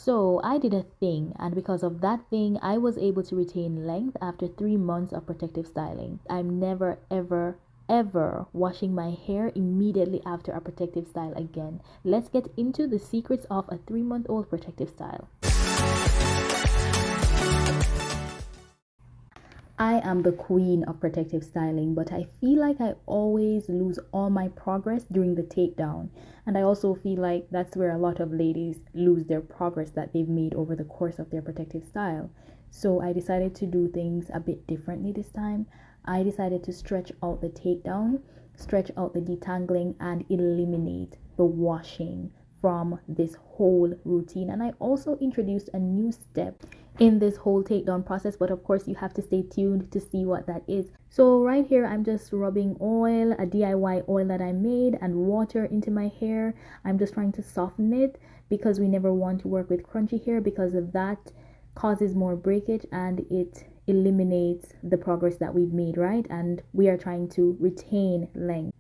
So I did a thing, and because of that thing, I was able to retain length after 3 months of protective styling. I'm never, ever washing my hair immediately after a protective style again. Let's get into the secrets of a 3-month-old protective style. I am the queen of protective styling, but I feel like I always lose all my progress during the takedown. And I also feel like that's where a lot of ladies lose their progress that they've made over the course of their protective style. So I decided to do things a bit differently this time. I decided to stretch out the takedown, stretch out the detangling, and eliminate the washing from this whole routine. And I also introduced a new step in this whole takedown process, but of course you have to stay tuned to see what that is. So right here I'm just rubbing oil, a DIY oil that I made, and water into my hair. I'm just trying to soften it because we never want to work with crunchy hair, because of that causes more breakage and it eliminates the progress that we've made, right? And we are trying to retain length.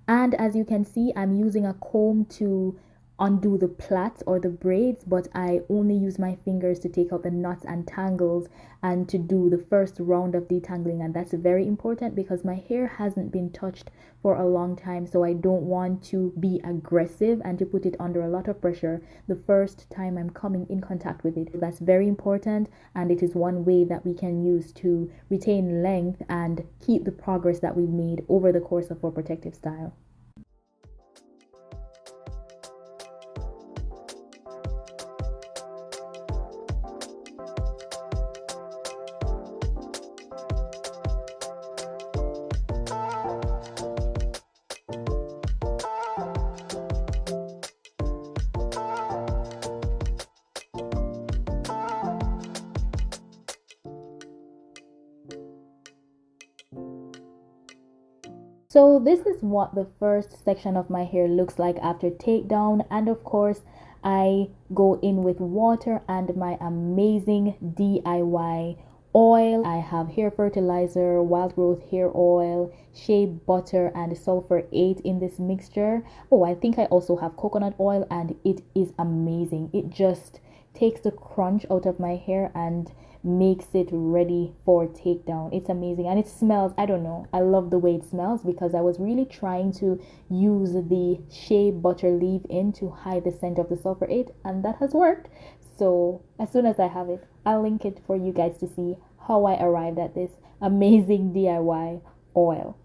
And as you can see, I'm using a comb to undo the plaits or the braids, but I only use my fingers to take out the knots and tangles and to do the first round of detangling. And that's very important because my hair hasn't been touched for a long time, so I don't want to be aggressive and to put it under a lot of pressure the first time I'm coming in contact with it. That's very important, and it is one way that we can use to retain length and keep the progress that we've made over the course of our protective style. So this is what the first section of my hair looks like after takedown, and of course I go in with water and my amazing DIY oil. I have hair fertilizer, wild growth hair oil, shea butter, and sulfur 8 in this mixture. Oh, I think I also have coconut oil, and it is amazing. It just takes the crunch out of my hair and makes it ready for takedown. It's amazing, and it smells, I don't know, I love the way it smells because I was really trying to use the shea butter leave-in to hide the scent of the sulfur 8, and that has worked. So as soon as I have it, I'll link it for you guys to see how I arrived at this amazing DIY oil.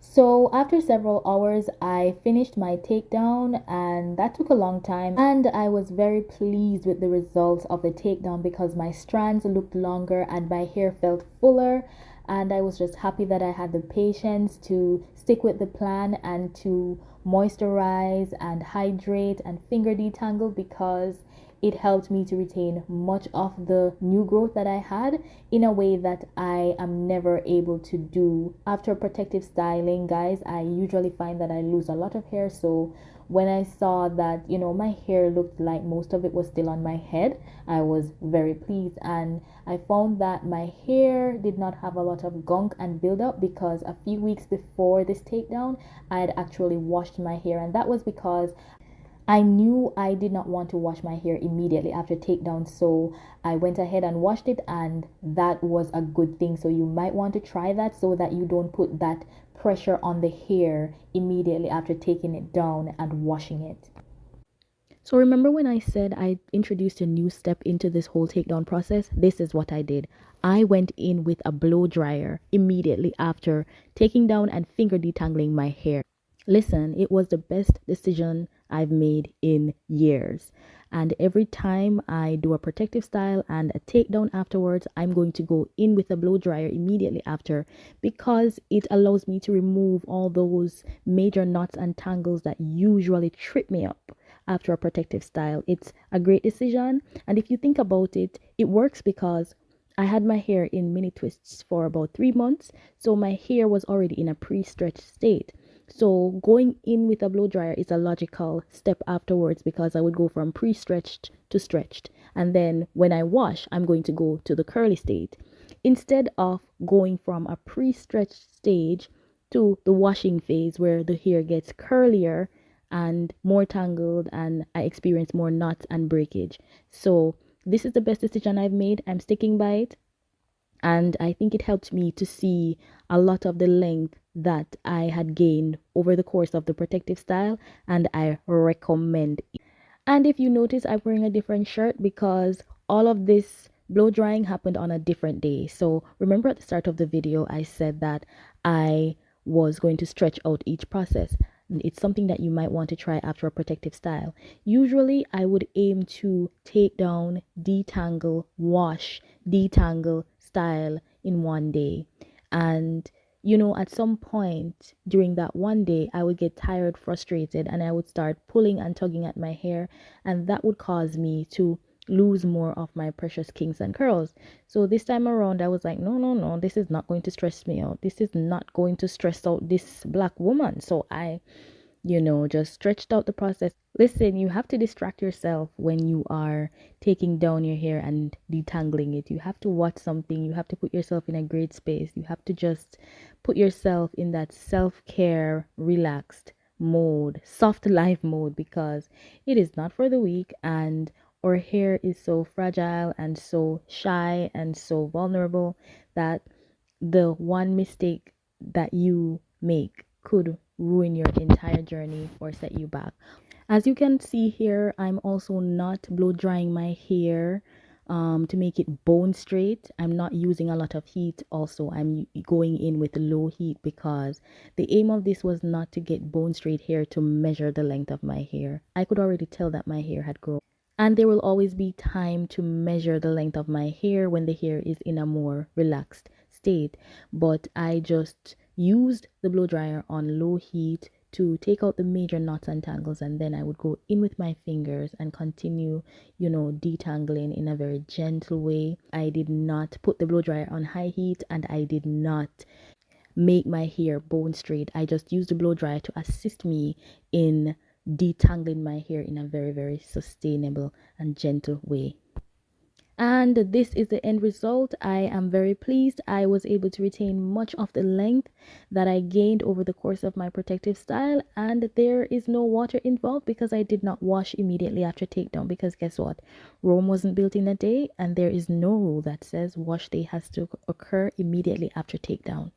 So after several hours, I finished my takedown, and that took a long time. And I was very pleased with the results of the takedown because my strands looked longer and my hair felt fuller. And I was just happy that I had the patience to stick with the plan and to moisturize and hydrate and finger detangle, because it helped me to retain much of the new growth that I had in a way that I am never able to do after protective styling. Guys, I usually find that I lose a lot of hair, so when I saw that, my hair looked like most of it was still on my head, I was very pleased. And I found that my hair did not have a lot of gunk and buildup because a few weeks before this takedown I had actually washed my hair, and that was because I knew I did not want to wash my hair immediately after takedown, so I went ahead and washed it, and that was a good thing. So you might want to try that so that you don't put that pressure on the hair immediately after taking it down and washing it. So remember when I said I introduced a new step into this whole takedown process? This is what I did. I went in with a blow dryer immediately after taking down and finger detangling my hair. Listen, it was the best decision I've made in years. And every time I do a protective style and a takedown afterwards, I'm going to go in with a blow dryer immediately after, because it allows me to remove all those major knots and tangles that usually trip me up after a protective style. It's a great decision. And if you think about it, it works because I had my hair in mini twists for about 3 months. So my hair was already in a pre-stretched state. So going in with a blow dryer is a logical step afterwards, because I would go from pre-stretched to stretched. And then when I wash, I'm going to go to the curly state. Instead of going from a pre-stretched stage to the washing phase where the hair gets curlier and more tangled and I experience more knots and breakage. So this is the best decision I've made. I'm sticking by it. And I think it helped me to see a lot of the length that I had gained over the course of the protective style, and I recommend it. And if you notice, I'm wearing a different shirt because all of this blow drying happened on a different day. So remember at the start of the video, I said that I was going to stretch out each process. It's something that you might want to try after a protective style. Usually I would aim to take down, detangle, wash, detangle, style in one day. And at some point during that one day, I would get tired, frustrated, and I would start pulling and tugging at my hair, and that would cause me to lose more of my precious kinks and curls. So this time around, I was like, no, no, no, this is not going to stress me out. This is not going to stress out this black woman. So I just stretched out the process. Listen, you have to distract yourself when you are taking down your hair and detangling it. You have to watch something. You have to put yourself in a great space. You have to just put yourself in that self-care, relaxed mode, soft life mode, because it is not for the weak, and our hair is so fragile and so shy and so vulnerable that the one mistake that you make could ruin your entire journey or set you back. As you can see here, I'm also not blow drying my hair to make it bone straight. I'm not using a lot of heat. Also, I'm going in with low heat because the aim of this was not to get bone straight hair to measure the length of my hair. I could already tell that my hair had grown. And there will always be time to measure the length of my hair when the hair is in a more relaxed state. But I just used the blow dryer on low heat to take out the major knots and tangles, and then I would go in with my fingers and continue, detangling in a very gentle way. I did not put the blow dryer on high heat, and I did not make my hair bone straight. I just used the blow dryer to assist me in detangling my hair in a very, very sustainable and gentle way. And this is the end result. I am very pleased. I was able to retain much of the length that I gained over the course of my protective style, and there is no water involved because I did not wash immediately after takedown, because guess what? Rome wasn't built in a day, and there is no rule that says wash day has to occur immediately after takedown.